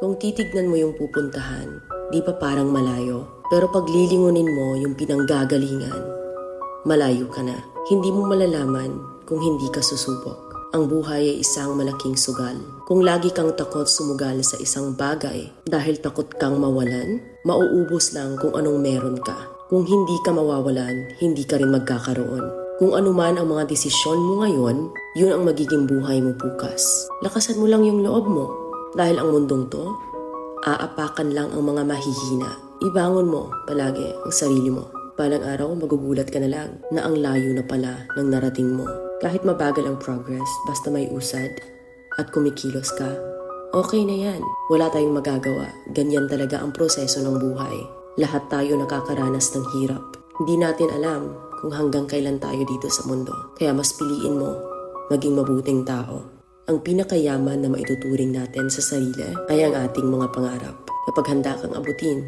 Kung titignan mo yung pupuntahan, di pa parang malayo. Pero pag lilingunin mo yung pinanggagalingan, malayo ka na. Hindi mo malalaman kung hindi ka susubok. Ang buhay ay isang malaking sugal. Kung lagi kang takot sumugal sa isang bagay dahil takot kang mawalan, mauubos lang kung anong meron ka. Kung hindi ka mawawalan, hindi ka rin magkakaroon. Kung ano man ang mga desisyon mo ngayon, yun ang magiging buhay mo bukas. Lakasan mo lang yung loob mo. Dahil ang mundong to, aapakan lang ang mga mahihina. Ibangon mo palagi ang sarili mo. Balang araw, magugulat ka na lang na ang layo na pala ng narating mo. Kahit mabagal ang progress, basta may usad at kumikilos ka, okay na yan. Wala tayong magagawa. Ganyan talaga ang proseso ng buhay. Lahat tayo nakakaranas ng hirap. Hindi natin alam kung hanggang kailan tayo dito sa mundo. Kaya mas piliin mo maging mabuting tao. Ang pinakayaman na maituturing natin sa sarili ay ang ating mga pangarap. Kapag handa kang abutin